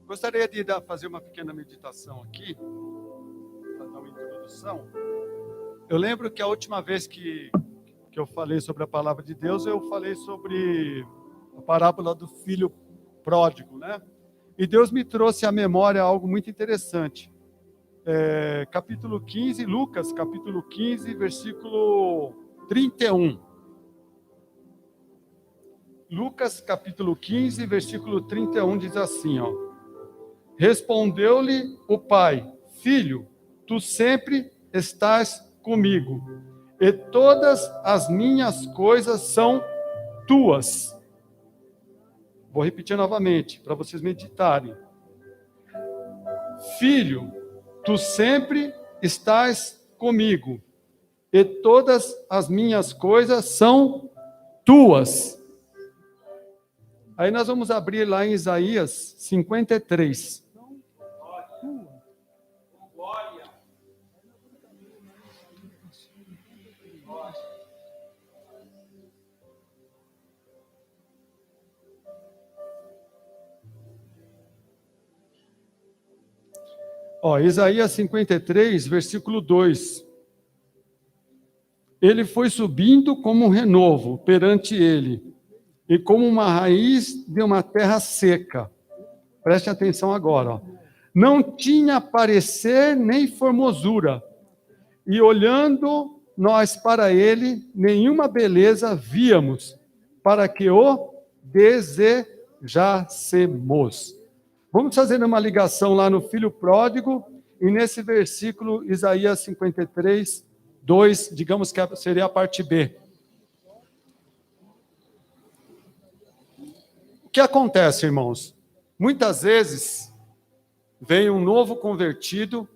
Gostaria de fazer uma pequena meditação aqui, para dar uma introdução. Eu lembro que a última vez que eu falei sobre a palavra de Deus, eu falei sobre a parábola do filho pródigo, né? E Deus me trouxe à memória algo muito interessante. Capítulo 15, Lucas, capítulo 15, versículo 31. Lucas, capítulo 15, versículo 31, diz assim, ó. Respondeu-lhe o pai: Filho, tu sempre estás comigo, e todas as minhas coisas são tuas. Vou repetir novamente, para vocês meditarem. Filho, tu sempre estás comigo, e todas as minhas coisas são tuas. Aí nós vamos abrir lá em Isaías 53. Isaías 53, versículo 2. Ele foi subindo como um renovo perante ele, e como uma raiz de uma terra seca. Preste atenção agora. Ó. Não tinha parecer nem formosura, e olhando nós para ele, nenhuma beleza víamos, para que o desejássemos. Vamos fazer uma ligação lá no filho pródigo, e nesse versículo, Isaías 53, 2, digamos que seria a parte B. O que acontece, irmãos? Muitas vezes, vem um novo convertido,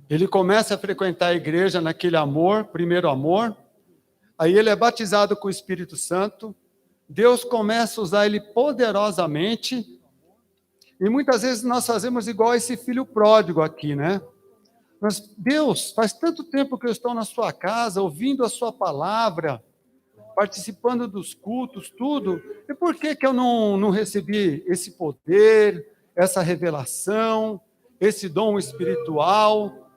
ele começa a frequentar a igreja naquele amor, primeiro amor, aí ele é batizado com o Espírito Santo, Deus começa a usar ele poderosamente, e muitas vezes nós fazemos igual esse filho pródigo aqui, né? Mas, Deus, faz tanto tempo que eu estou na sua casa, ouvindo a sua palavra, participando dos cultos, tudo, e por que eu não recebi esse poder, essa revelação, esse dom espiritual?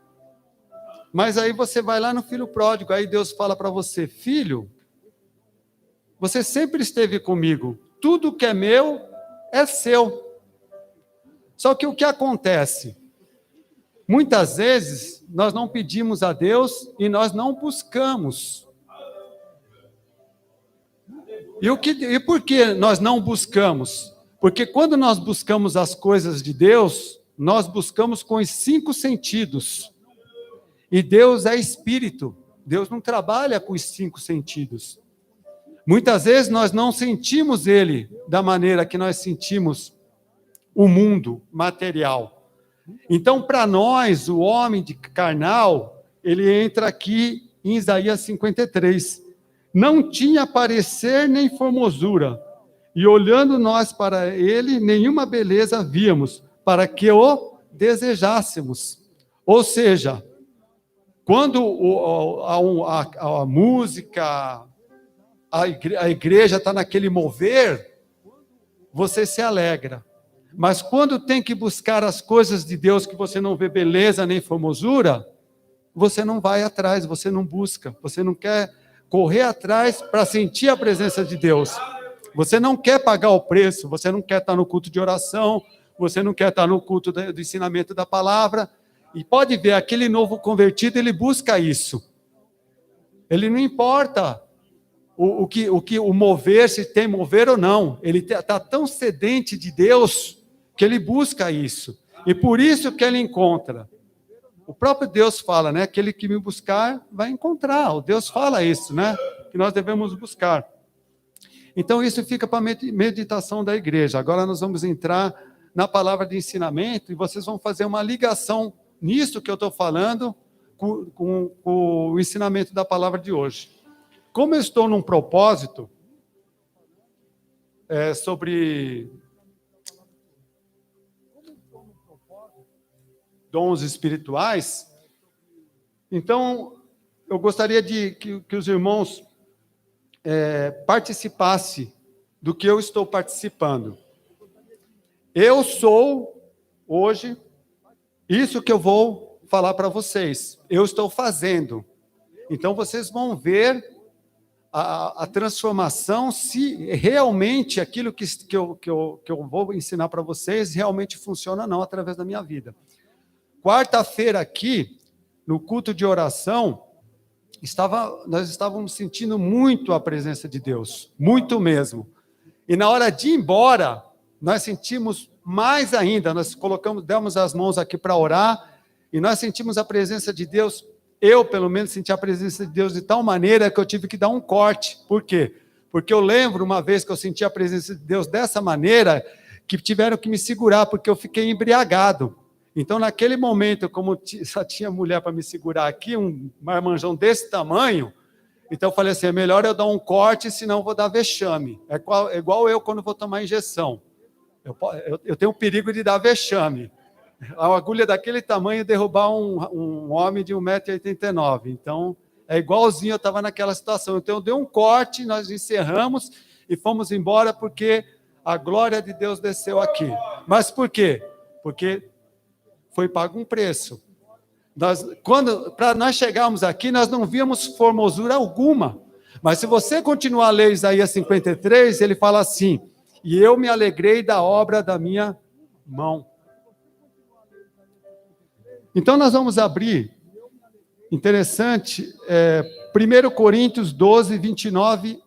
Mas aí você vai lá no filho pródigo, aí Deus fala para você, filho, você sempre esteve comigo, tudo que é meu é seu. Só que o que acontece? Muitas vezes nós não pedimos a Deus e nós não buscamos. E por que nós não buscamos? Porque quando nós buscamos as coisas de Deus, nós buscamos com os 5 sentidos. E Deus é espírito. Deus não trabalha com os 5 sentidos. Muitas vezes nós não sentimos Ele da maneira que nós sentimos o mundo material. Então, para nós, o homem de carnal, ele entra aqui em Isaías 53. Não tinha parecer nem formosura, e olhando nós para ele, nenhuma beleza víamos, para que o desejássemos. Ou seja, quando a música, a igreja está naquele mover, você se alegra. Mas quando tem que buscar as coisas de Deus, que você não vê beleza nem formosura, você não vai atrás, você não busca, você não quer correr atrás para sentir a presença de Deus. Você não quer pagar o preço, você não quer estar no culto de oração, você não quer estar no culto do ensinamento da palavra. E pode ver, aquele novo convertido, ele busca isso. Ele não importa o mover, se tem mover ou não. Ele está tão sedente de Deus que ele busca isso. E por isso que ele encontra. O próprio Deus fala, né? Aquele que me buscar vai encontrar. O Deus fala isso, né? Que nós devemos buscar. Então isso fica para a meditação da igreja. Agora nós vamos entrar na palavra de ensinamento e vocês vão fazer uma ligação nisso que eu estou falando com o ensinamento da palavra de hoje. Como eu estou num propósito sobre dons espirituais, então eu gostaria que os irmãos participassem do que eu estou participando. Eu sou, hoje, isso que eu vou falar para vocês. Eu estou fazendo. Então, vocês vão ver a transformação, se realmente aquilo que eu vou ensinar para vocês realmente funciona ou não através da minha vida. Quarta-feira aqui, no culto de oração, nós estávamos sentindo muito a presença de Deus, muito mesmo. E na hora de ir embora, nós sentimos mais ainda, nós demos as mãos aqui para orar, e nós sentimos a presença de Deus. Eu, pelo menos, senti a presença de Deus de tal maneira que eu tive que dar um corte. Por quê? Porque eu lembro uma vez que eu senti a presença de Deus dessa maneira, que tiveram que me segurar, porque eu fiquei embriagado. Então, naquele momento, como só tinha mulher para me segurar aqui, um marmanjão desse tamanho, então eu falei assim, é melhor eu dar um corte, senão eu vou dar vexame. É igual eu quando vou tomar injeção. Eu tenho o perigo de dar vexame. A agulha daquele tamanho derrubar um homem de 1,89 m. Então, é igualzinho eu estava naquela situação. Então, eu dei um corte, nós encerramos e fomos embora porque a glória de Deus desceu aqui. Mas por quê? Porque foi pago um preço. Para nós chegarmos aqui, nós não víamos formosura alguma. Mas se você continuar a ler Isaías 53, ele fala assim, e eu me alegrei da obra da minha mão. Então, nós vamos abrir, interessante, 1 Coríntios 12, 29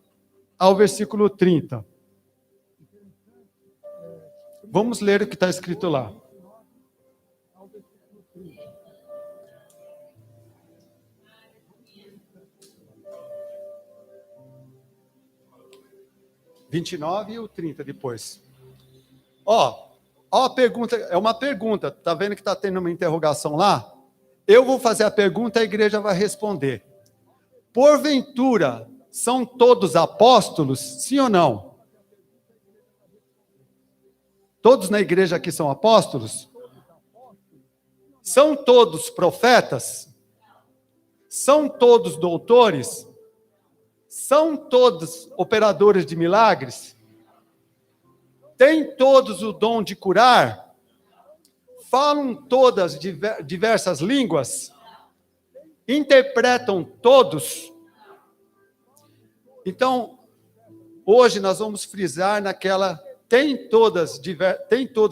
ao versículo 30. Vamos ler o que está escrito lá. (29) e o 30 depois. Ó a pergunta, é uma pergunta, está vendo que está tendo uma interrogação lá? Eu vou fazer a pergunta, a igreja vai responder. Porventura, são todos apóstolos, sim ou não? Todos na igreja aqui são apóstolos? São todos profetas? São todos doutores? São todos operadores de milagres? Têm todos o dom de curar? Falam todas diversas línguas? Interpretam todos? Então, hoje nós vamos frisar naquela, tem todos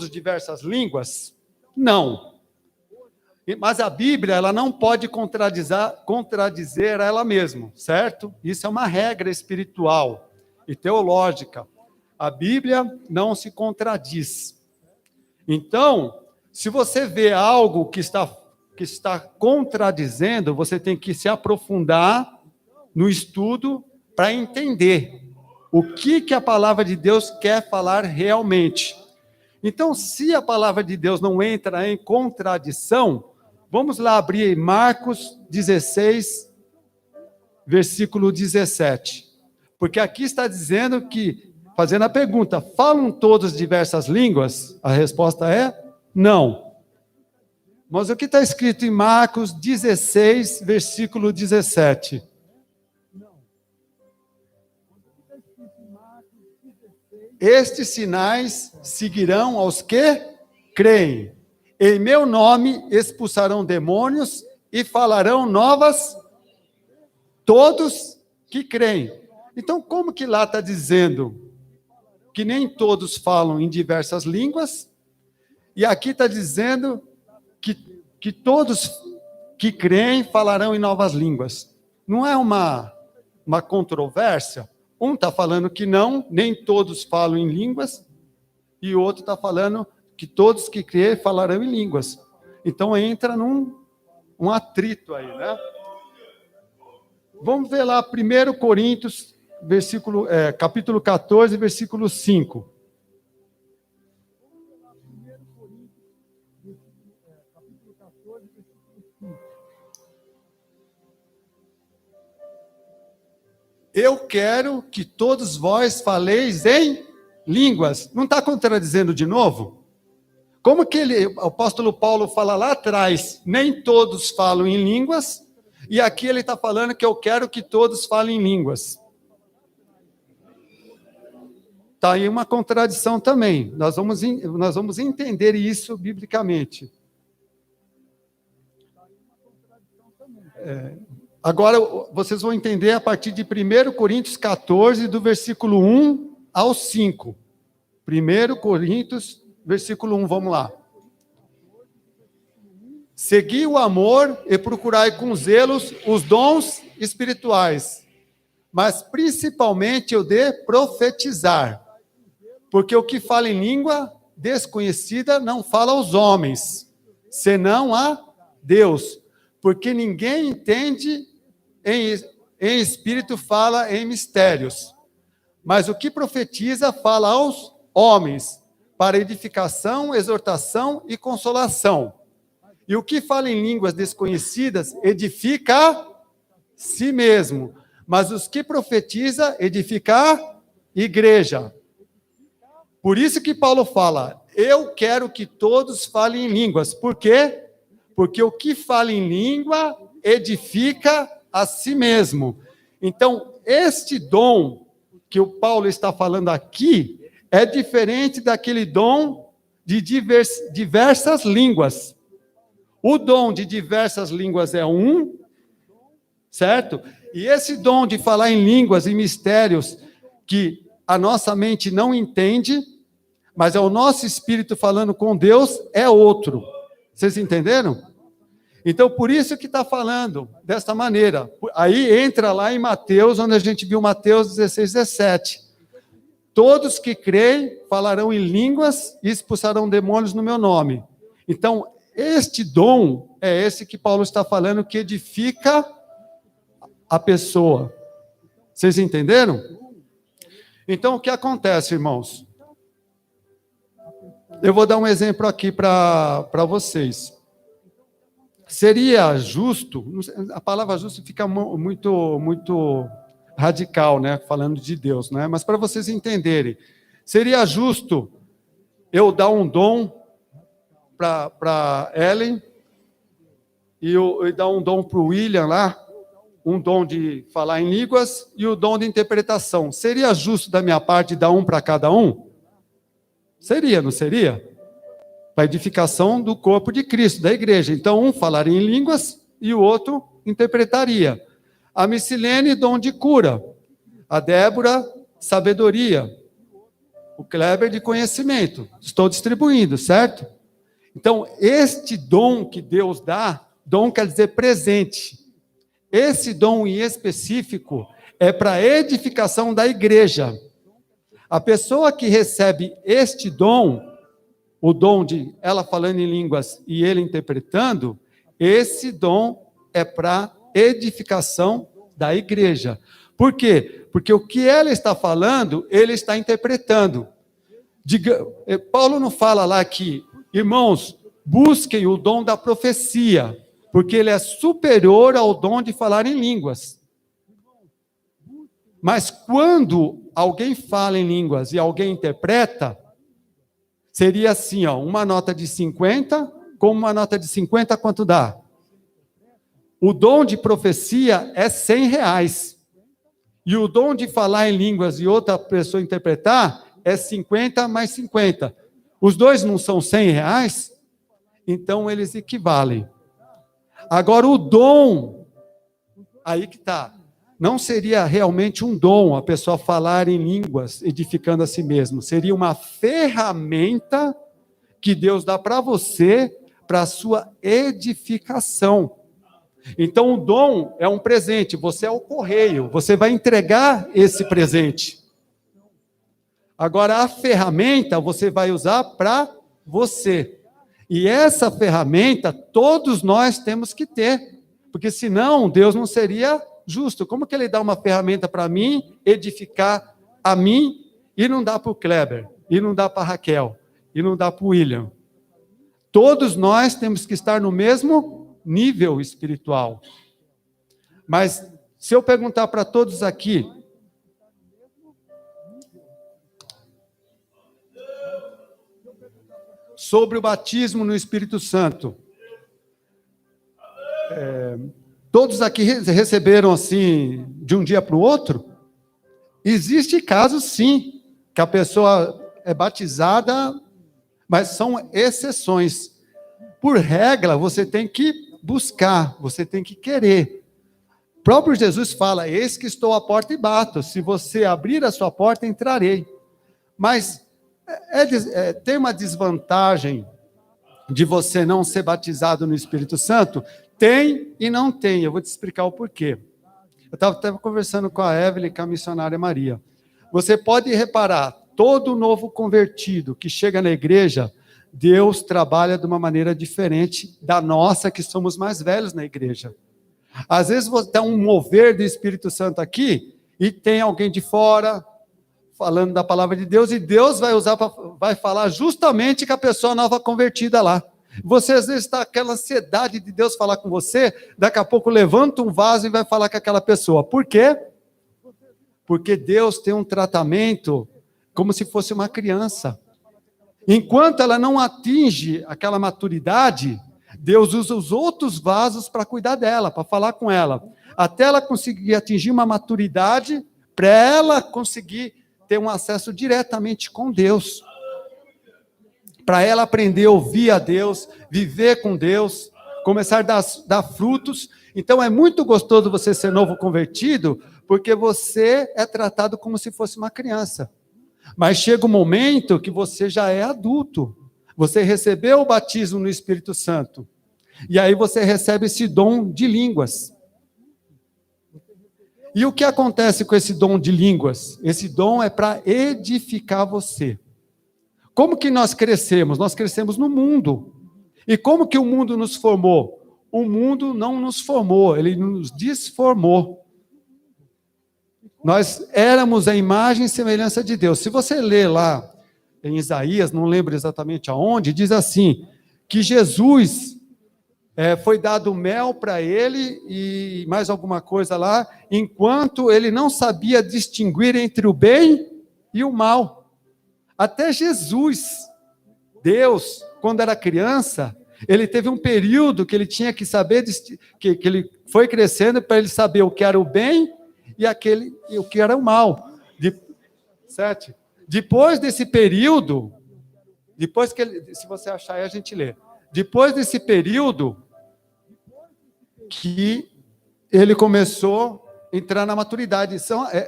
diversas línguas? Não. Mas a Bíblia, ela não pode contradizer ela mesma, certo? Isso é uma regra espiritual e teológica. A Bíblia não se contradiz. Então, se você vê algo que está contradizendo, você tem que se aprofundar no estudo para entender o que a palavra de Deus quer falar realmente. Então, se a palavra de Deus não entra em contradição, vamos lá abrir Marcos 16, versículo 17. Porque aqui está dizendo que, fazendo a pergunta, falam todos diversas línguas? A resposta é não. Mas o que está escrito em Marcos 16, versículo 17? Estes sinais seguirão aos que creem. Em meu nome expulsarão demônios e falarão novas, todos que creem. Então, como que lá está dizendo que nem todos falam em diversas línguas, e aqui está dizendo que todos que creem falarão em novas línguas? Não é uma controvérsia? Um está falando que não, nem todos falam em línguas, e o outro está falando que todos que creem falarão em línguas. Então entra um atrito aí, né? Vamos ver lá 1 Coríntios, capítulo 14, versículo 5. Eu quero que todos vós faleis em línguas. Não está contradizendo de novo? Como que o apóstolo Paulo fala lá atrás, nem todos falam em línguas, e aqui ele está falando que eu quero que todos falem em línguas. Está aí uma contradição também. Nós vamos entender isso biblicamente. Agora, vocês vão entender a partir de 1 Coríntios 14, do versículo 1 ao 5. 1 Coríntios, versículo 1, vamos lá. Segui o amor e procurai com zelos os dons espirituais, mas principalmente o de profetizar. Porque o que fala em língua desconhecida não fala aos homens, senão a Deus. Porque ninguém entende, em espírito fala em mistérios. Mas o que profetiza fala aos homens, para edificação, exortação e consolação. E o que fala em línguas desconhecidas edifica a si mesmo. Mas os que profetiza edifica a igreja. Por isso que Paulo fala, eu quero que todos falem em línguas. Por quê? Porque o que fala em língua edifica a si mesmo. Então, este dom que o Paulo está falando aqui é diferente daquele dom de diversas línguas. O dom de diversas línguas é um, certo? E esse dom de falar em línguas e mistérios que a nossa mente não entende, mas é o nosso espírito falando com Deus, é outro. Vocês entenderam? Então, por isso que está falando desta maneira. Aí entra lá em Mateus, onde a gente viu Mateus 16, 17. Todos que creem falarão em línguas e expulsarão demônios no meu nome. Então, este dom é esse que Paulo está falando, que edifica a pessoa. Vocês entenderam? Então, o que acontece, irmãos? Eu vou dar um exemplo aqui para vocês. Seria justo, a palavra justo fica muito radical, né? Falando de Deus, né? Mas para vocês entenderem, seria justo eu dar um dom para Ellen e dar um dom para o William lá, um dom de falar em línguas e o dom de interpretação. Seria justo da minha parte dar um para cada um? Seria, não seria? Para a edificação do corpo de Cristo, da igreja. Então, um falaria em línguas e o outro interpretaria. A Missilene, dom de cura. A Débora, sabedoria. O Kleber, de conhecimento. Estou distribuindo, certo? Então, este dom que Deus dá, dom quer dizer presente. Esse dom em específico é para a edificação da igreja. A pessoa que recebe este dom, o dom de ela falando em línguas e ele interpretando, esse dom é para edificação da igreja. Por quê? Porque o que ela está falando, ele está interpretando. Paulo não fala lá que, irmãos, busquem o dom da profecia, porque ele é superior ao dom de falar em línguas. Mas quando alguém fala em línguas e alguém interpreta, seria assim, ó, uma nota de 50, como uma nota de 50, quanto dá? O dom de profecia é R$100. E o dom de falar em línguas e outra pessoa interpretar é 50 mais 50. Os dois não são R$100? Então eles equivalem. Agora o dom, aí que está. Não seria realmente um dom a pessoa falar em línguas, edificando a si mesmo. Seria uma ferramenta que Deus dá para você, para a sua edificação. Então, o dom é um presente. Você é o correio. Você vai entregar esse presente. Agora, a ferramenta você vai usar para você. E essa ferramenta, todos nós temos que ter. Porque senão, Deus não seria justo. Como que ele dá uma ferramenta para mim, edificar a mim, e não dá para o Kleber, e não dá para a Raquel, e não dá para o William? Todos nós temos que estar no mesmo nível espiritual. Mas, se eu perguntar para todos aqui, sobre o batismo no Espírito Santo, todos aqui receberam assim, de um dia para o outro? Existe casos, sim, que a pessoa é batizada, mas são exceções. Por regra, você tem que buscar, você tem que querer. O próprio Jesus fala: eis que estou à porta e bato, se você abrir a sua porta, entrarei. Mas tem uma desvantagem de você não ser batizado no Espírito Santo? Tem e não tem, eu vou te explicar o porquê. Eu estava até conversando com a Evelyn, com a missionária Maria. Você pode reparar, todo novo convertido que chega na igreja, Deus trabalha de uma maneira diferente da nossa, que somos mais velhos na igreja. Às vezes você tem um mover do Espírito Santo aqui, e tem alguém de fora falando da palavra de Deus, e Deus vai falar justamente com a pessoa nova convertida lá. Você às vezes está com aquela ansiedade de Deus falar com você, daqui a pouco levanta um vaso e vai falar com aquela pessoa. Por quê? Porque Deus tem um tratamento como se fosse uma criança. Enquanto ela não atinge aquela maturidade, Deus usa os outros vasos para cuidar dela, para falar com ela, até ela conseguir atingir uma maturidade, para ela conseguir ter um acesso diretamente com Deus, para ela aprender a ouvir a Deus, viver com Deus, começar a dar frutos. Então é muito gostoso você ser novo convertido, porque você é tratado como se fosse uma criança. Mas chega um momento que você já é adulto, você recebeu o batismo no Espírito Santo, e aí você recebe esse dom de línguas. E o que acontece com esse dom de línguas? Esse dom é para edificar você. Como que nós crescemos? Nós crescemos no mundo. E como que o mundo nos formou? O mundo não nos formou, ele nos desformou. Nós éramos a imagem e semelhança de Deus. Se você ler lá em Isaías, não lembro exatamente aonde, diz assim, que Jesus foi dado mel para ele e mais alguma coisa lá, enquanto ele não sabia distinguir entre o bem e o mal. Até Jesus, Deus, quando era criança, ele teve um período que ele tinha que saber, que ele foi crescendo para ele saber o que era o bem e o que era o mal. 7. Depois desse período, se você achar aí a gente lê. Depois desse período, que ele começou a entrar na maturidade.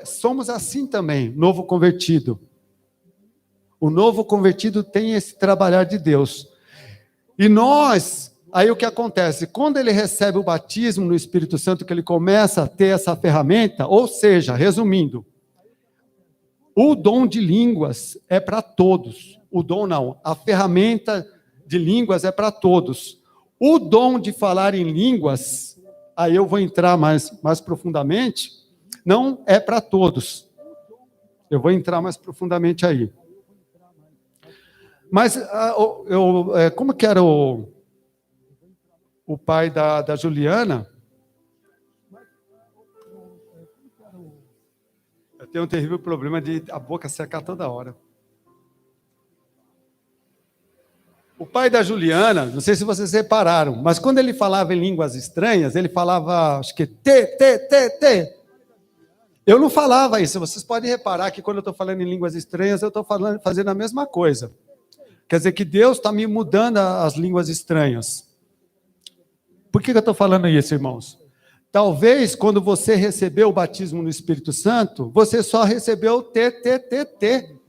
Somos assim também, novo convertido. O novo convertido tem esse trabalhar de Deus. E aí o que acontece? Quando ele recebe o batismo no Espírito Santo, que ele começa a ter essa ferramenta, ou seja, resumindo, o dom de línguas é para todos. O dom não, a ferramenta de línguas é para todos. O dom de falar em línguas, aí eu vou entrar mais profundamente, não é para todos. Eu vou entrar mais profundamente aí. Mas como que era o pai da Juliana? Eu tenho um terrível problema de a boca secar toda hora. O pai da Juliana, não sei se vocês repararam, mas quando ele falava em línguas estranhas, ele falava, acho que T. Eu não falava isso. Vocês podem reparar que quando eu estou falando em línguas estranhas, eu estou fazendo a mesma coisa. Quer dizer que Deus está me mudando as línguas estranhas. Por que eu estou falando isso, irmãos? Talvez, quando você recebeu o batismo no Espírito Santo, você só recebeu T.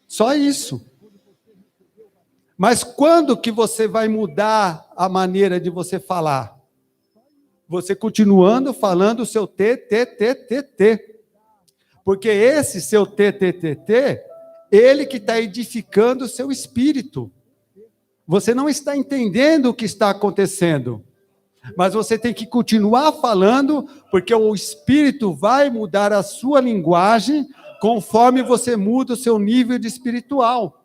Só isso. Mas quando que você vai mudar a maneira de você falar? Você continuando falando o seu T. Porque esse seu T, ele que está edificando o seu espírito. Você não está entendendo o que está acontecendo. Mas você tem que continuar falando, porque o Espírito vai mudar a sua linguagem conforme você muda o seu nível de espiritual.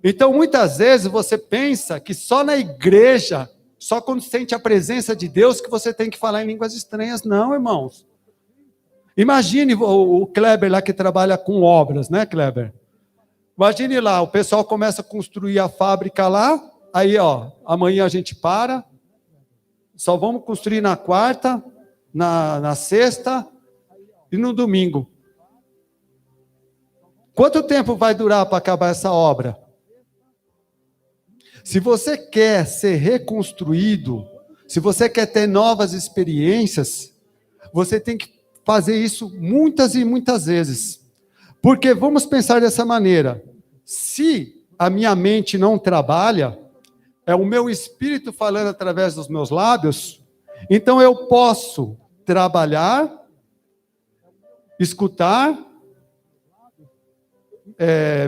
Então, muitas vezes você pensa que só na igreja, só quando sente a presença de Deus, que você tem que falar em línguas estranhas. Não, irmãos. Imagine o Kleber lá que trabalha com obras, né, Kleber? Imagine lá, o pessoal começa a construir a fábrica lá, aí, amanhã a gente para, só vamos construir na quarta, na sexta e no domingo. Quanto tempo vai durar para acabar essa obra? Se você quer ser reconstruído, se você quer ter novas experiências, você tem que fazer isso muitas e muitas vezes. Porque vamos pensar dessa maneira: se a minha mente não trabalha, é o meu espírito falando através dos meus lábios, então eu posso trabalhar, escutar,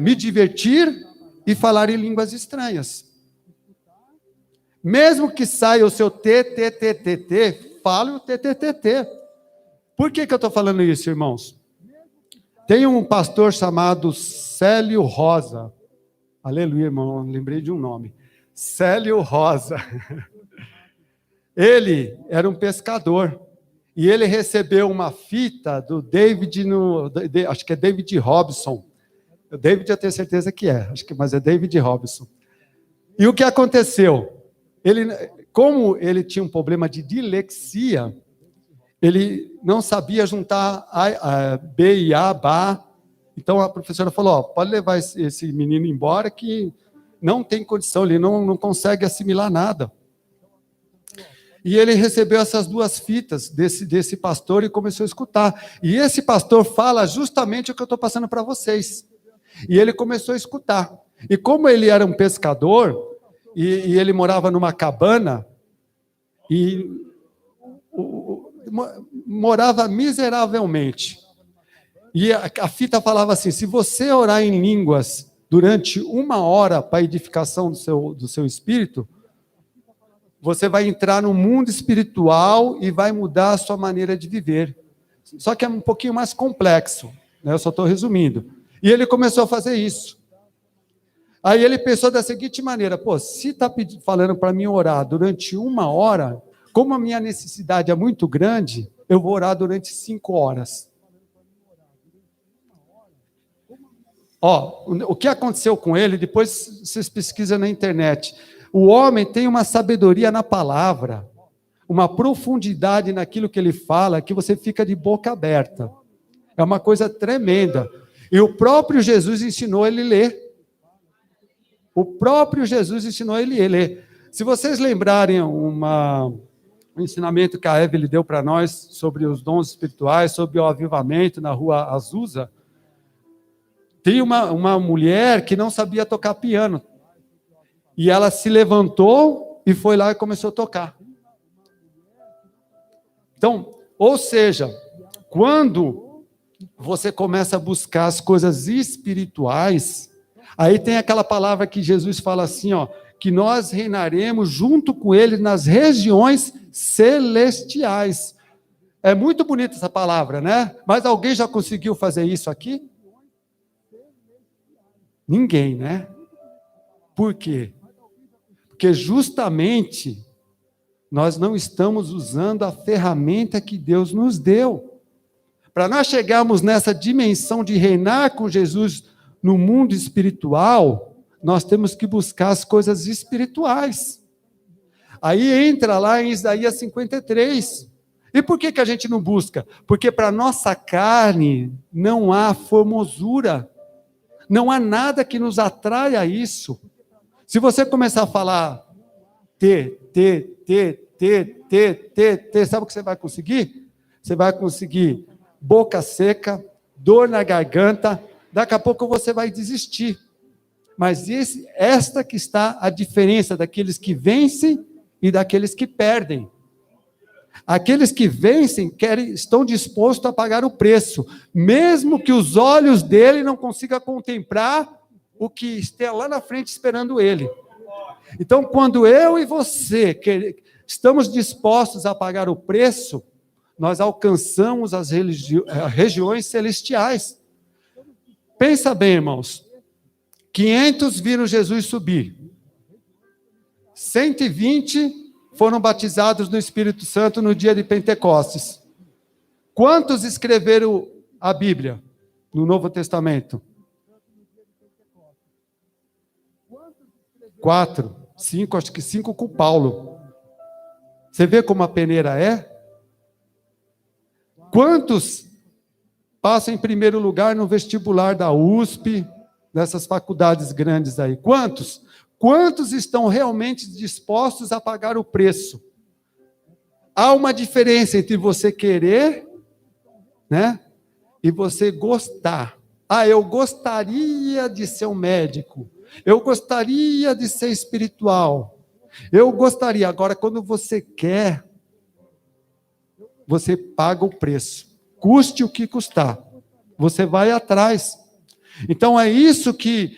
me divertir e falar em línguas estranhas. Mesmo que saia o seu TTTTT, fale o TTTT. Por que eu estou falando isso, irmãos? Tem um pastor chamado Célio Rosa. Aleluia, irmão, lembrei de um nome. Célio Rosa. Ele era um pescador. E ele recebeu uma fita do David, acho que é David Robson. O David eu tenho certeza que é, mas é David Robson. E o que aconteceu? Como ele tinha um problema de dislexia, ele não sabia juntar B e A, Bá. Então a professora falou: pode levar esse menino embora que não tem condição, ele não consegue assimilar nada. E ele recebeu essas duas fitas desse pastor e começou a escutar. E esse pastor fala justamente o que eu estou passando para vocês. E ele começou a escutar. E como ele era um pescador, e ele morava numa cabana, e morava miseravelmente. E a fita falava assim: se você orar em línguas durante 1 hora para a edificação do seu espírito, você vai entrar no mundo espiritual e vai mudar a sua maneira de viver. Só que é um pouquinho mais complexo, né? Eu só estou resumindo. E ele começou a fazer isso. Aí ele pensou da seguinte maneira: se está falando para mim orar durante 1 hora, como a minha necessidade é muito grande, eu vou orar durante 5 horas. O que aconteceu com ele, depois vocês pesquisam na internet. O homem tem uma sabedoria na palavra, uma profundidade naquilo que ele fala, que você fica de boca aberta. É uma coisa tremenda. E o próprio Jesus ensinou ele a ler. O próprio Jesus ensinou ele a ler. Se vocês lembrarem um ensinamento que a Evelyn deu para nós sobre os dons espirituais, sobre o avivamento na rua Azusa, tem uma mulher que não sabia tocar piano. E ela se levantou e foi lá e começou a tocar. Então, ou seja, quando você começa a buscar as coisas espirituais, aí tem aquela palavra que Jesus fala assim, que nós reinaremos junto com ele nas regiões celestiais. É muito bonita essa palavra, né? Mas alguém já conseguiu fazer isso aqui? Ninguém, né? Por quê? Porque justamente nós não estamos usando a ferramenta que Deus nos deu. Para nós chegarmos nessa dimensão de reinar com Jesus no mundo espiritual, nós temos que buscar as coisas espirituais. Aí entra lá em Isaías 53. E por que a gente não busca? Porque para a nossa carne não há formosura, não há nada que nos atraia a isso. Se você começar a falar sabe o que você vai conseguir? Você vai conseguir boca seca, dor na garganta, daqui a pouco você vai desistir. Mas esta que está a diferença daqueles que vencem e daqueles que perdem. Aqueles que vencem estão dispostos a pagar o preço, mesmo que os olhos dele não consigam contemplar o que está lá na frente esperando ele. Então, quando eu e você estamos dispostos a pagar o preço, nós alcançamos as regiões celestiais. Pensa bem, irmãos. 500 viram Jesus subir. 120 foram batizados no Espírito Santo no dia de Pentecostes. Quantos escreveram a Bíblia no Novo Testamento? 4, 5, acho que 5 com Paulo. Você vê como a peneira é? Quantos passam em primeiro lugar no vestibular da USP, dessas faculdades grandes aí. Quantos? Quantos estão realmente dispostos a pagar o preço? Há uma diferença entre você querer, né, e você gostar. Ah, eu gostaria de ser um médico. Eu gostaria de ser espiritual. Eu gostaria. Agora, quando você quer, você paga o preço. Custe o que custar. Você vai atrás. Então, é isso que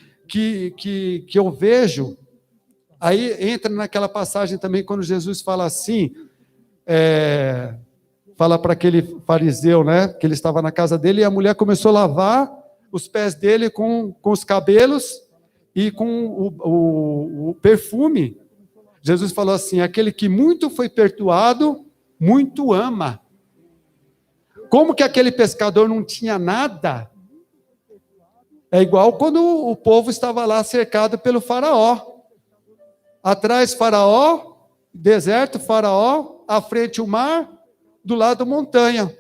eu vejo. Aí entra naquela passagem também, quando Jesus fala assim, fala para aquele fariseu, né, que ele estava na casa dele, e a mulher começou a lavar os pés dele com os cabelos e com o perfume. Jesus falou assim, aquele que muito foi perdoado, muito ama. Como que aquele pescador não tinha nada? É igual quando o povo estava lá cercado pelo faraó. Atrás faraó, deserto, faraó, à frente o mar, do lado montanha.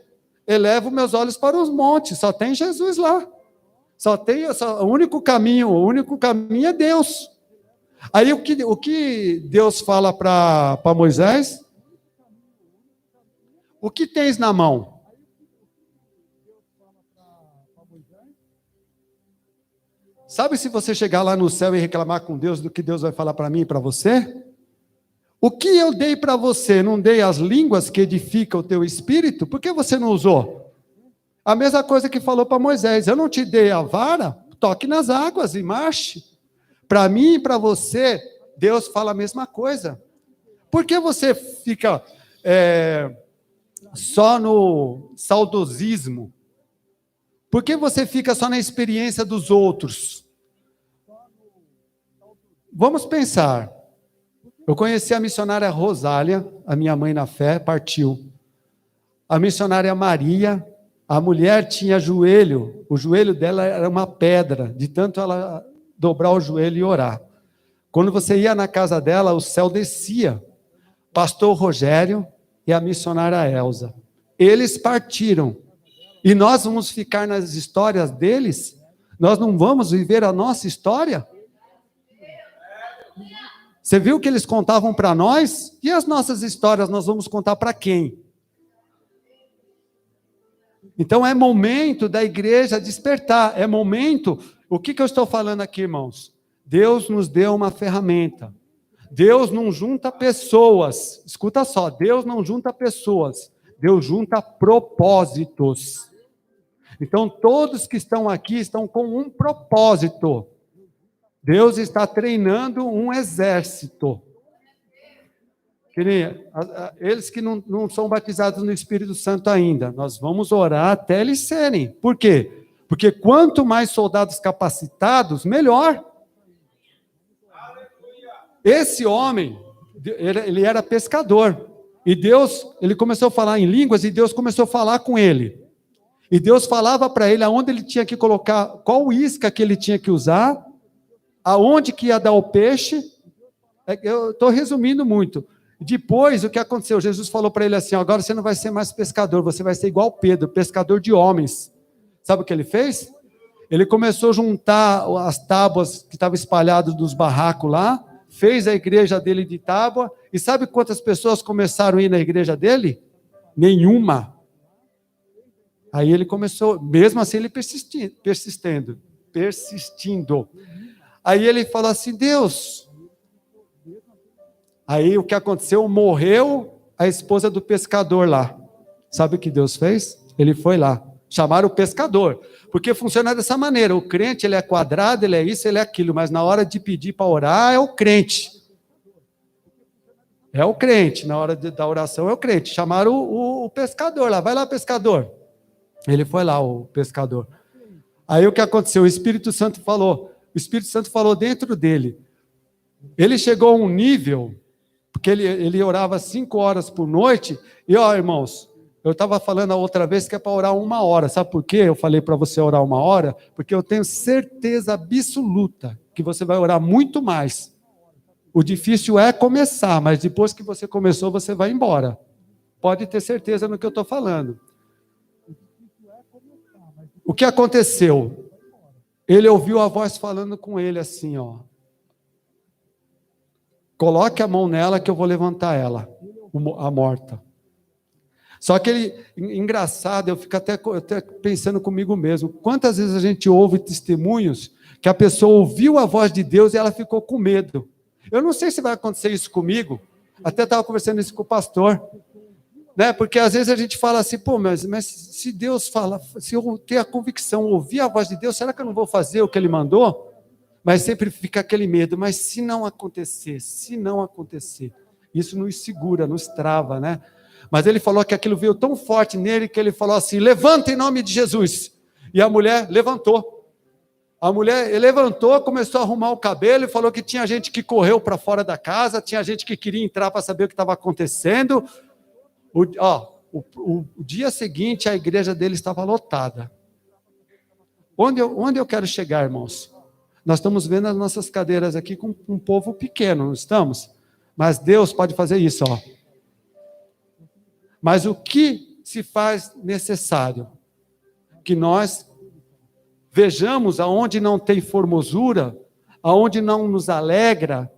Elevo meus olhos para os montes, só tem Jesus lá. O único caminho é Deus. Aí o que Deus fala para Moisés? O que tens na mão? Sabe, se você chegar lá no céu e reclamar com Deus do que Deus vai falar para mim e para você? O que eu dei para você, não dei as línguas que edificam o teu espírito? Por que você não usou? A mesma coisa que falou para Moisés, eu não te dei a vara, toque nas águas e marche. Para mim e para você, Deus fala a mesma coisa. Por que você fica só no saudosismo? Por que você fica só na experiência dos outros? Vamos pensar. Eu conheci a missionária Rosália, a minha mãe na fé, partiu. A missionária Maria, a mulher tinha joelho, o joelho dela era uma pedra, de tanto ela dobrar o joelho e orar. Quando você ia na casa dela, o céu descia. Pastor Rogério e a missionária Elza. Eles partiram. E nós vamos ficar nas histórias deles? Nós não vamos viver a nossa história? Você viu que eles contavam para nós? E as nossas histórias nós vamos contar para quem? Então é momento da igreja despertar. É momento... O que eu estou falando aqui, irmãos? Deus nos deu uma ferramenta. Deus não junta pessoas. Escuta só, Deus não junta pessoas. Deus junta propósitos. Então, todos que estão aqui estão com um propósito. Deus está treinando um exército. Eles que não são batizados no Espírito Santo ainda, nós vamos orar até eles serem. Por quê? Porque quanto mais soldados capacitados, melhor. Esse homem, ele era pescador. E Deus, ele começou a falar em línguas e Deus começou a falar com ele. E Deus falava para ele aonde ele tinha que colocar, qual isca que ele tinha que usar, aonde que ia dar o peixe. Eu estou resumindo muito. Depois, o que aconteceu? Jesus falou para ele assim, agora você não vai ser mais pescador, você vai ser igual Pedro, pescador de homens. Sabe o que ele fez? Ele começou a juntar as tábuas que estavam espalhadas nos barracos lá, fez a igreja dele de tábua, e sabe quantas pessoas começaram a ir na igreja dele? Nenhuma. Aí ele começou, mesmo assim ele persistindo. Aí ele falou assim, Deus. Aí o que aconteceu? Morreu a esposa do pescador lá. Sabe o que Deus fez? Ele foi lá. Chamaram o pescador. Porque funciona dessa maneira. O crente, ele é quadrado, ele é isso, ele é aquilo. Mas na hora de pedir para orar, é o crente. É o crente. Na hora da oração, é o crente. Chamaram o pescador lá. Vai lá, pescador. Ele foi lá, o pescador. Aí o que aconteceu? O Espírito Santo falou dentro dele. Ele chegou a um nível, porque ele orava 5 horas por noite, e irmãos, eu estava falando a outra vez que é para orar 1 hora. Sabe por quê? Eu falei para você orar 1 hora, porque eu tenho certeza absoluta que você vai orar muito mais. O difícil é começar, mas depois que você começou, você vai embora. Pode ter certeza no que eu estou falando. O que aconteceu? Ele ouviu a voz falando com ele assim, ó. Coloque a mão nela que eu vou levantar ela, a morta. Só que ele, engraçado, eu fico até pensando comigo mesmo, quantas vezes a gente ouve testemunhos que a pessoa ouviu a voz de Deus e ela ficou com medo. Eu não sei se vai acontecer isso comigo, até estava conversando isso com o pastor, né? Porque às vezes a gente fala assim, pô, mas se Deus fala, se eu ter a convicção, ouvir a voz de Deus, será que eu não vou fazer o que Ele mandou? Mas sempre fica aquele medo, mas se não acontecer, isso nos segura, nos trava, né? Mas ele falou que aquilo veio tão forte nele que ele falou assim, levanta em nome de Jesus. E a mulher levantou. A mulher levantou, começou a arrumar o cabelo e falou que tinha gente que correu para fora da casa, tinha gente que queria entrar para saber o que estava acontecendo. O dia seguinte, a igreja dele estava lotada. Onde eu quero chegar, irmãos? Nós estamos vendo as nossas cadeiras aqui com um povo pequeno, não estamos? Mas Deus pode fazer isso, ó. Mas o que se faz necessário? Que nós vejamos aonde não tem formosura, aonde não nos alegra,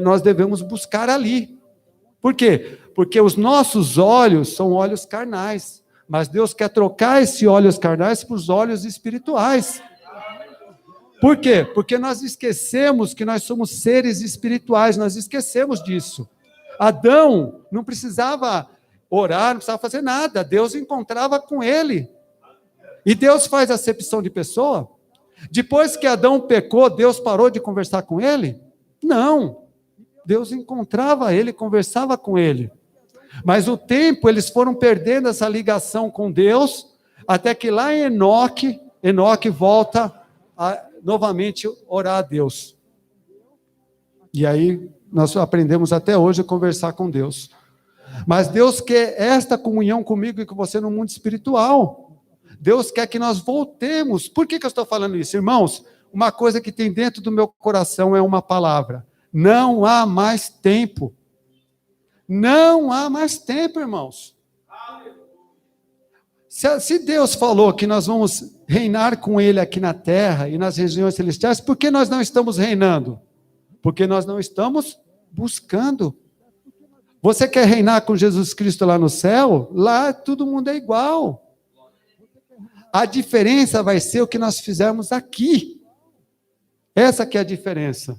nós devemos buscar ali. Por quê? Porque os nossos olhos são olhos carnais, mas Deus quer trocar esses olhos carnais para os olhos espirituais. Por quê? Porque nós esquecemos que nós somos seres espirituais, nós esquecemos disso. Adão não precisava orar, não precisava fazer nada, Deus encontrava com ele. E Deus faz acepção de pessoa? Depois que Adão pecou, Deus parou de conversar com ele? Não. Deus encontrava ele, conversava com ele. Mas o tempo, eles foram perdendo essa ligação com Deus, até que lá em Enoque volta a novamente orar a Deus. E aí nós aprendemos até hoje a conversar com Deus. Mas Deus quer esta comunhão comigo e com você no mundo espiritual. Deus quer que nós voltemos. Por que eu estou falando isso? Irmãos, uma coisa que tem dentro do meu coração é uma palavra. Não há mais tempo. Não há mais tempo, irmãos. Se Deus falou que nós vamos reinar com Ele aqui na terra e nas regiões celestiais, por que nós não estamos reinando? Porque nós não estamos buscando. Você quer reinar com Jesus Cristo lá no céu? Lá todo mundo é igual. A diferença vai ser o que nós fizermos aqui. Essa que é a diferença.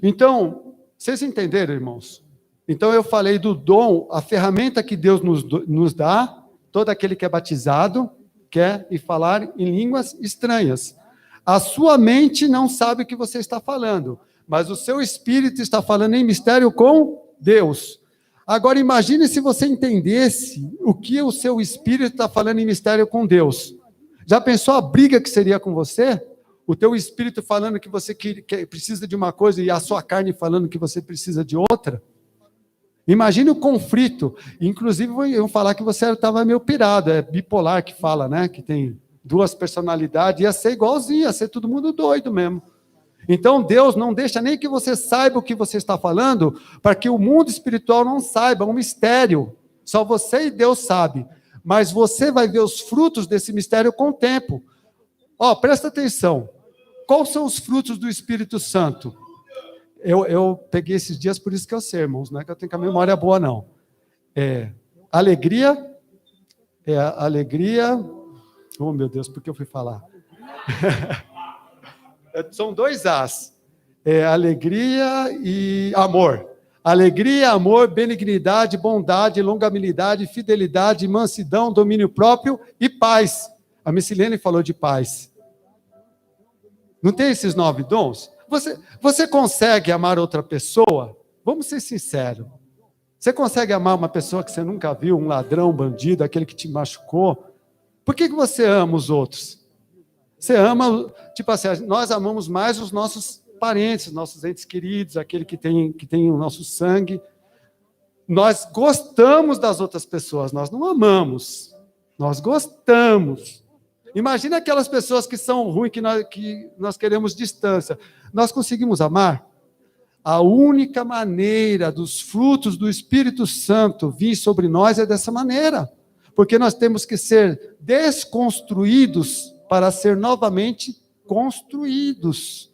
Então, vocês entenderam, irmãos? Então eu falei do dom, a ferramenta que Deus nos dá, todo aquele que é batizado quer ir falar em línguas estranhas. A sua mente não sabe o que você está falando, mas o seu espírito está falando em mistério com Deus. Agora imagine se você entendesse o que o seu espírito está falando em mistério com Deus. Já pensou a briga que seria com você? O teu espírito falando que você precisa de uma coisa e a sua carne falando que você precisa de outra? Imagine o conflito. Inclusive, eu falar que você estava meio pirado, é bipolar que fala, né? Que tem duas personalidades, ia ser igualzinho, ia ser todo mundo doido mesmo. Então, Deus não deixa nem que você saiba o que você está falando, para que o mundo espiritual não saiba, é um mistério. Só você e Deus sabe. Mas você vai ver os frutos desse mistério com o tempo. Presta atenção. Quais são os frutos do Espírito Santo? Eu peguei esses dias, por isso que eu sei, irmãos, não é que eu tenho com a memória boa, não. Alegria, oh meu Deus, por que eu fui falar? São dois As, alegria e amor. Alegria, amor, benignidade, bondade, longanimidade, fidelidade, mansidão, domínio próprio e paz. A Missilene falou de paz. Não tem esses 9 dons? Você consegue amar outra pessoa? Vamos ser sinceros. Você consegue amar uma pessoa que você nunca viu, um ladrão, um bandido, aquele que te machucou? Por que você ama os outros? Você ama, tipo assim, nós amamos mais os nossos parentes, nossos entes queridos, aquele que tem o nosso sangue. Nós gostamos das outras pessoas, nós não amamos, nós gostamos. Imagina aquelas pessoas que são ruins, que nós queremos distância. Nós conseguimos amar? A única maneira dos frutos do Espírito Santo vir sobre nós é dessa maneira. Porque nós temos que ser desconstruídos para ser novamente construídos.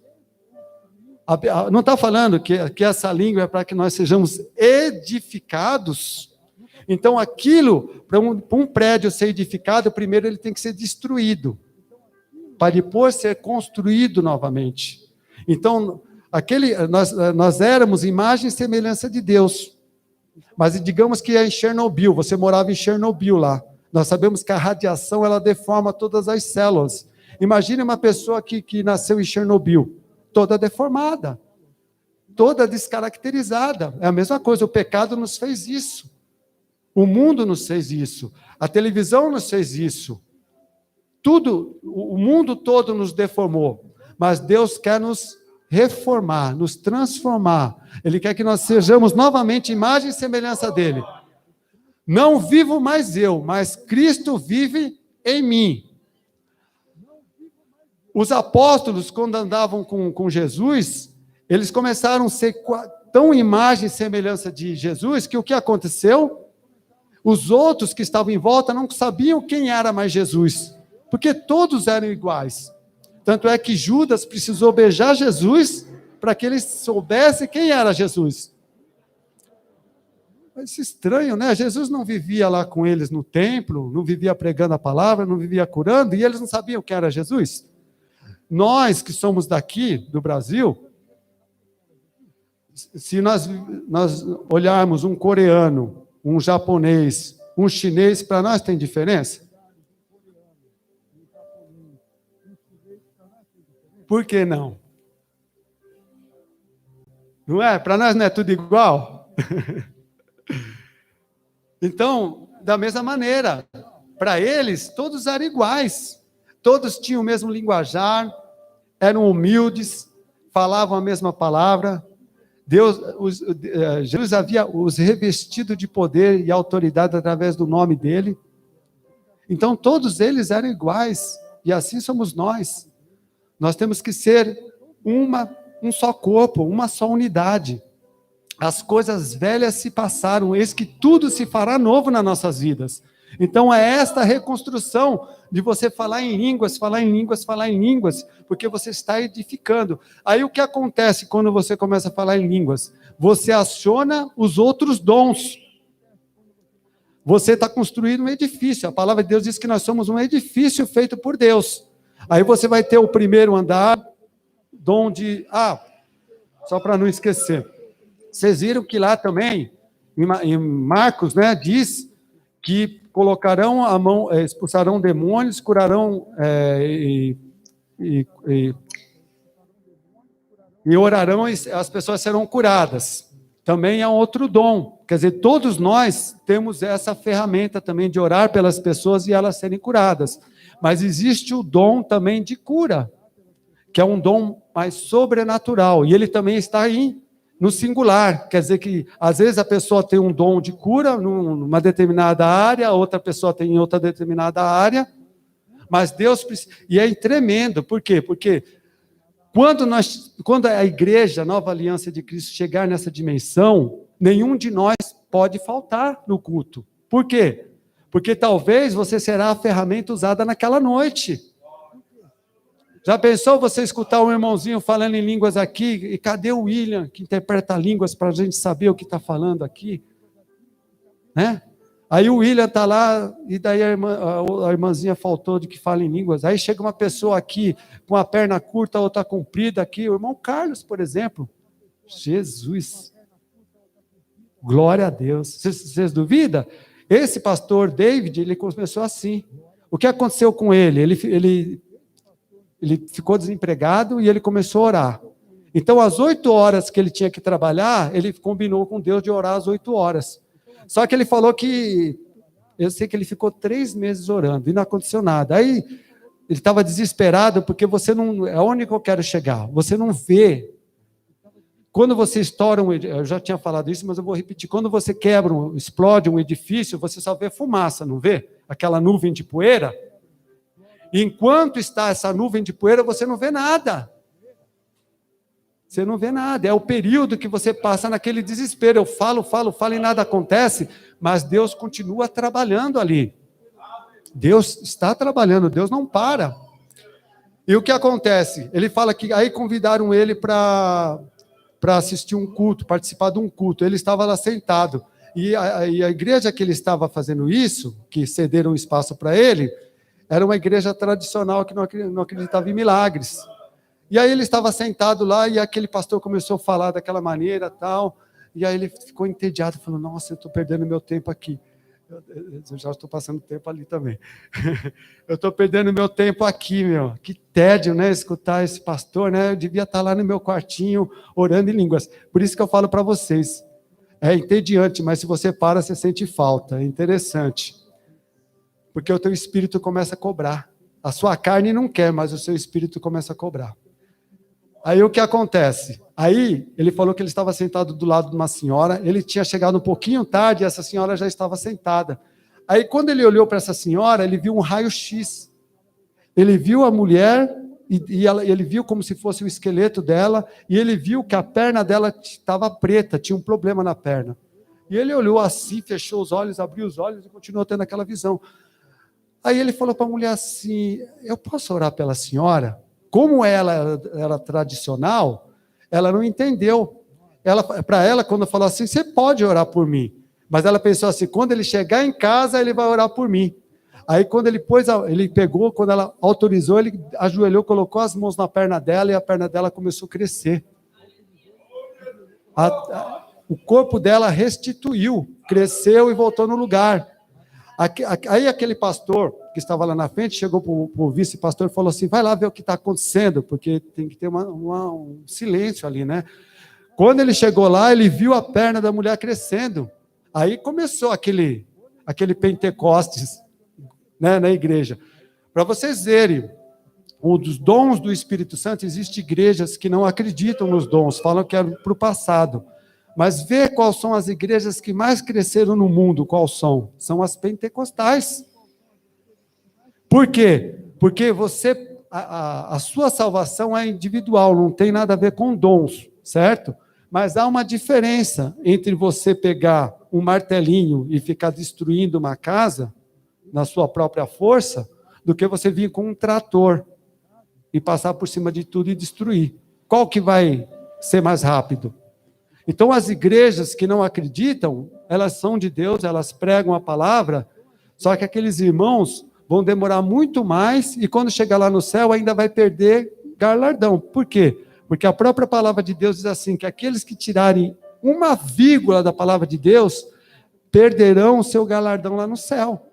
Não está falando que essa língua é para que nós sejamos edificados? Então, aquilo, para um prédio ser edificado, primeiro ele tem que ser destruído, para depois ser construído novamente. Então, nós éramos imagem e semelhança de Deus. Mas digamos que é em Chernobyl, você morava em Chernobyl lá. Nós sabemos que a radiação, ela deforma todas as células. Imagine uma pessoa que nasceu em Chernobyl, toda deformada, toda descaracterizada. É a mesma coisa, o pecado nos fez isso. O mundo nos fez isso. A televisão nos fez isso. Tudo, o mundo todo nos deformou. Mas Deus quer nos reformar, nos transformar. Ele quer que nós sejamos novamente imagem e semelhança dele. Não vivo mais eu, mas Cristo vive em mim. Os apóstolos, quando andavam com Jesus, eles começaram a ser tão imagem e semelhança de Jesus, que o que aconteceu? Os outros que estavam em volta não sabiam quem era mais Jesus, porque todos eram iguais. Tanto é que Judas precisou beijar Jesus para que ele soubesse quem era Jesus. Mas estranho, né? Jesus não vivia lá com eles no templo, não vivia pregando a palavra, não vivia curando, e eles não sabiam quem era Jesus. Nós que somos daqui, do Brasil, se nós olharmos um coreano, um japonês, um chinês, para nós tem diferença? Por que não? Não é? Para nós não é tudo igual? Então, da mesma maneira, para eles, todos eram iguais. Todos tinham o mesmo linguajar, eram humildes, falavam a mesma palavra. Jesus havia os revestido de poder e autoridade através do nome dele. Então, todos eles eram iguais, e assim somos nós. Nós temos que ser um só corpo, uma só unidade. As coisas velhas se passaram, eis que tudo se fará novo nas nossas vidas. Então, é esta reconstrução de você falar em línguas, falar em línguas, falar em línguas, porque você está edificando. Aí, o que acontece quando você começa a falar em línguas? Você aciona os outros dons. Você está construindo um edifício. A palavra de Deus diz que nós somos um edifício feito por Deus. Aí você vai ter o primeiro andar, dom de... só para não esquecer. Vocês viram que lá também, em Marcos, né, diz que colocarão a mão, expulsarão demônios, curarão e orarão, e as pessoas serão curadas. Também é um outro dom. Quer dizer, todos nós temos essa ferramenta também de orar pelas pessoas e elas serem curadas. Mas existe o dom também de cura, que é um dom mais sobrenatural. E ele também está no singular. Quer dizer que, às vezes, a pessoa tem um dom de cura numa determinada área, outra pessoa tem em outra determinada área. Mas Deus... E é tremendo. Por quê? Porque quando a igreja, a nova aliança de Cristo, chegar nessa dimensão, nenhum de nós pode faltar no culto. Por quê? Porque talvez você será a ferramenta usada naquela noite. Já pensou você escutar um irmãozinho falando em línguas aqui, e cadê o William, que interpreta línguas para a gente saber o que está falando aqui? Né? Aí o William está lá, e daí a irmãzinha faltou de que fala em línguas. Aí chega uma pessoa aqui, com a perna curta, outra comprida aqui, o irmão Carlos, por exemplo. Jesus! Glória a Deus. Vocês duvidam? Esse pastor David, ele começou assim. O que aconteceu com ele? Ele ficou desempregado e ele começou a orar. Então, às 8 horas que ele tinha que trabalhar, ele combinou com Deus de orar às 8 horas. Só que ele falou que... Eu sei que ele ficou 3 meses orando e não aconteceu nada. Aí, ele estava desesperado porque você não... É onde que eu quero chegar. Você não vê... Quando você estoura eu já tinha falado isso, mas eu vou repetir. Quando você explode um edifício, você só vê fumaça, não vê? Aquela nuvem de poeira. Enquanto está essa nuvem de poeira, você não vê nada. Você não vê nada. É o período que você passa naquele desespero. Eu falo e nada acontece, mas Deus continua trabalhando ali. Deus está trabalhando, Deus não para. E o que acontece? Ele fala que aí convidaram ele para assistir um culto, participar de um culto. Ele estava lá sentado. E a igreja que ele estava fazendo isso, que cederam espaço para ele, era uma igreja tradicional que não acreditava em milagres. E aí ele estava sentado lá e aquele pastor começou a falar daquela maneira tal. E aí ele ficou entediado, falou, nossa, eu estou perdendo meu tempo aqui. Eu já estou passando tempo ali também. Eu estou perdendo meu tempo aqui, meu. Que tédio, né? Escutar esse pastor, né? Eu devia estar lá no meu quartinho, orando em línguas. Por isso que eu falo para vocês. É entediante, mas se você para, você sente falta. É interessante. Porque o teu espírito começa a cobrar. A sua carne não quer, mas o seu espírito começa a cobrar. Aí o que acontece? Aí ele falou que ele estava sentado do lado de uma senhora, ele tinha chegado um pouquinho tarde e essa senhora já estava sentada. Aí quando ele olhou para essa senhora, ele viu um raio-x. Ele viu a mulher e ele viu como se fosse o esqueleto dela e ele viu que a perna dela estava preta, tinha um problema na perna. E ele olhou assim, fechou os olhos, abriu os olhos e continuou tendo aquela visão. Aí ele falou para a mulher assim, eu posso orar pela senhora? Como ela era tradicional, ela não entendeu. Para ela, quando falou assim, você pode orar por mim. Mas ela pensou assim, quando ele chegar em casa, ele vai orar por mim. Aí quando ele pegou, quando ela autorizou, ele ajoelhou, colocou as mãos na perna dela e a perna dela começou a crescer. O corpo dela restituiu, cresceu e voltou no lugar. Aí aquele pastor que estava lá na frente chegou para o vice-pastor e falou assim, vai lá ver o que está acontecendo, porque tem que ter um silêncio ali, né? Quando ele chegou lá, ele viu a perna da mulher crescendo. Aí começou aquele Pentecostes, né, na igreja. Para vocês verem, um dos dons do Espírito Santo, existem igrejas que não acreditam nos dons, falam que é para o passado. Mas vê quais são as igrejas que mais cresceram no mundo, quais são? São as pentecostais. Por quê? Porque a sua salvação é individual, não tem nada a ver com dons, certo? Mas há uma diferença entre você pegar um martelinho e ficar destruindo uma casa, na sua própria força, do que você vir com um trator e passar por cima de tudo e destruir. Qual que vai ser mais rápido? Então, as igrejas que não acreditam, elas são de Deus, elas pregam a palavra, só que aqueles irmãos vão demorar muito mais e quando chegar lá no céu ainda vai perder galardão. Por quê? Porque a própria palavra de Deus diz assim, que aqueles que tirarem uma vírgula da palavra de Deus, perderão o seu galardão lá no céu.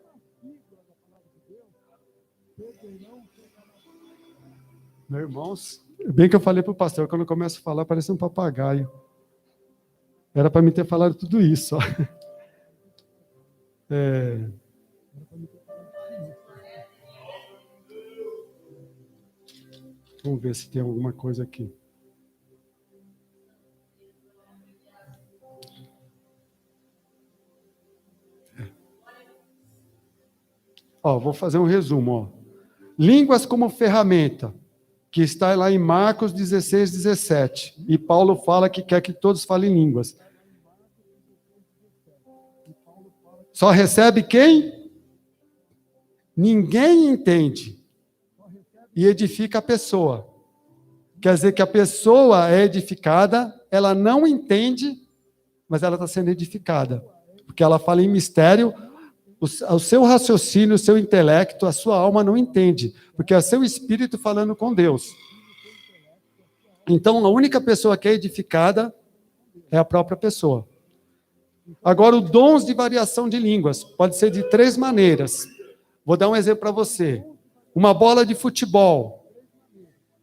Meus irmãos, bem que eu falei para o pastor, quando eu começo a falar, parece um papagaio. Era para mim ter falado tudo isso. Vamos ver se tem alguma coisa aqui. Vou fazer um resumo. Línguas como ferramenta, que está lá em Marcos 16, 17. E Paulo fala que quer que todos falem línguas. Só recebe quem? Ninguém entende. E edifica a pessoa. Quer dizer que a pessoa é edificada, ela não entende, mas ela está sendo edificada. Porque ela fala em mistério, o seu raciocínio, o seu intelecto, a sua alma não entende, porque é seu espírito falando com Deus. Então, a única pessoa que é edificada é a própria pessoa. Agora, os dons de variação de línguas pode ser de 3 maneiras. Vou dar um exemplo para você. Uma bola de futebol.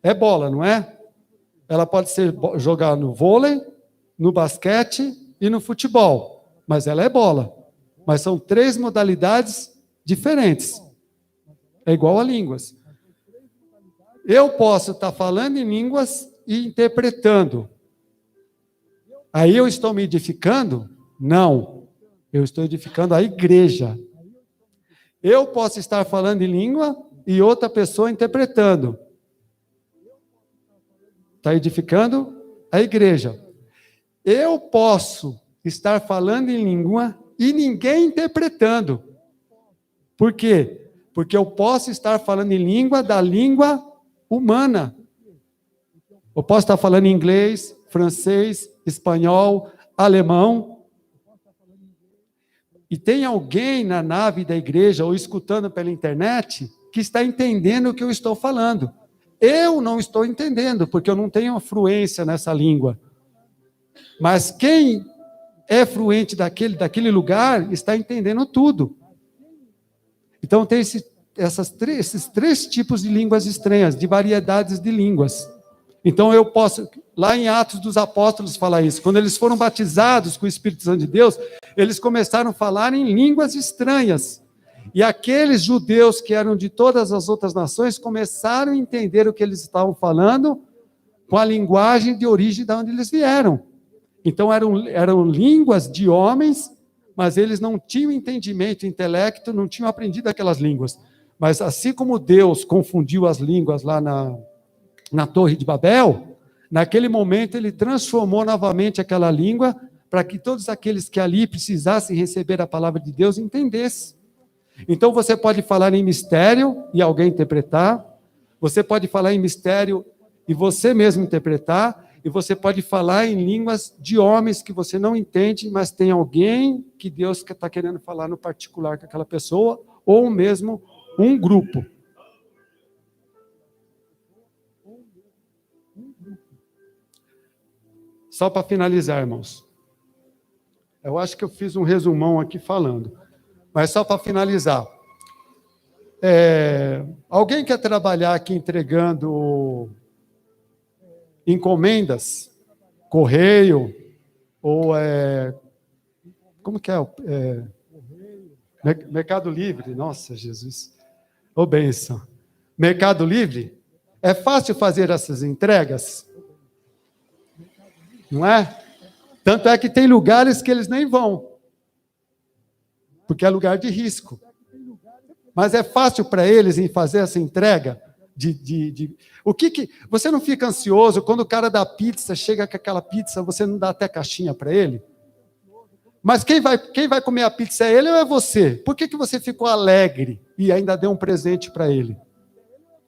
É bola, não é? Ela pode ser jogada no vôlei, no basquete e no futebol. Mas ela é bola. Mas são 3 modalidades diferentes. É igual a línguas. Eu posso estar falando em línguas e interpretando. Aí eu estou me edificando? Não. Eu estou edificando a igreja. Eu posso estar falando em língua e outra pessoa interpretando. Está edificando a igreja. Eu posso estar falando em língua e ninguém interpretando. Por quê? Porque eu posso estar falando em língua da língua humana. Eu posso estar falando inglês, francês, espanhol, alemão. E tem alguém na nave da igreja ou escutando pela internet que está entendendo o que eu estou falando. Eu não estou entendendo, porque eu não tenho fluência nessa língua. Mas quem é fluente daquele lugar está entendendo tudo. Então tem esses três tipos de línguas estranhas, de variedades de línguas. Então eu posso, lá em Atos dos Apóstolos fala isso, quando eles foram batizados com o Espírito Santo de Deus, eles começaram a falar em línguas estranhas. E aqueles judeus que eram de todas as outras nações começaram a entender o que eles estavam falando com a linguagem de origem de onde eles vieram. Então eram línguas de homens, mas eles não tinham entendimento, intelecto, não tinham aprendido aquelas línguas. Mas assim como Deus confundiu as línguas lá na Torre de Babel, naquele momento ele transformou novamente aquela língua para que todos aqueles que ali precisassem receber a palavra de Deus entendessem. Então você pode falar em mistério e alguém interpretar, você pode falar em mistério e você mesmo interpretar, e você pode falar em línguas de homens que você não entende, mas tem alguém que Deus está querendo falar no particular com aquela pessoa, ou mesmo um grupo. Só para finalizar, irmãos. Eu acho que eu fiz um resumão aqui falando. Mas só para finalizar. Alguém quer trabalhar aqui entregando encomendas? Correio? Ou como que é? Mercado Livre? Nossa, Jesus. Ô, bênção. Mercado Livre? É fácil fazer essas entregas? Não é? Tanto é que tem lugares que eles nem vão, porque é lugar de risco. Mas é fácil para eles em fazer essa entrega? Você não fica ansioso quando o cara da pizza chega com aquela pizza, você não dá até caixinha para ele? Mas quem vai comer a pizza é ele ou é você? Por que você ficou alegre e ainda deu um presente para ele?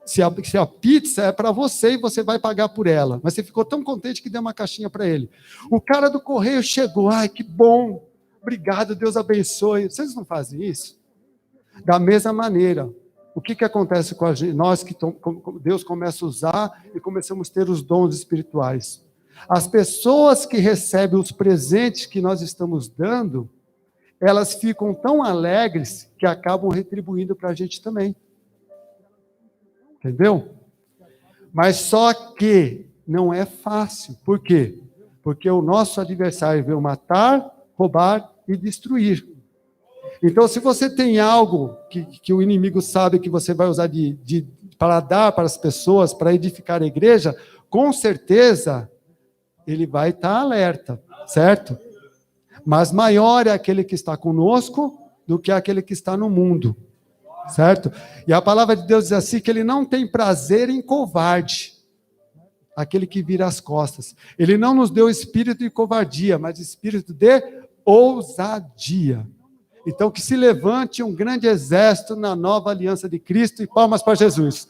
Se a pizza é para você e você vai pagar por ela, mas você ficou tão contente que deu uma caixinha para ele. O cara do correio chegou, ai, que bom, obrigado, Deus abençoe. Vocês não fazem isso? Da mesma maneira, o que acontece com a gente? Nós que Deus começa a usar e começamos a ter os dons espirituais. As pessoas que recebem os presentes que nós estamos dando, elas ficam tão alegres que acabam retribuindo para a gente também. Entendeu? Mas só que não é fácil. Por quê? Porque o nosso adversário veio matar, roubar e destruir. Então, se você tem algo que o inimigo sabe que você vai usar para dar para as pessoas, para edificar a igreja, com certeza ele vai estar alerta, certo? Mas maior é aquele que está conosco do que aquele que está no mundo. Certo? E a palavra de Deus diz assim, que ele não tem prazer em covarde, aquele que vira as costas. Ele não nos deu espírito de covardia, mas espírito de ousadia. Então que se levante um grande exército na nova aliança de Cristo, e palmas para Jesus.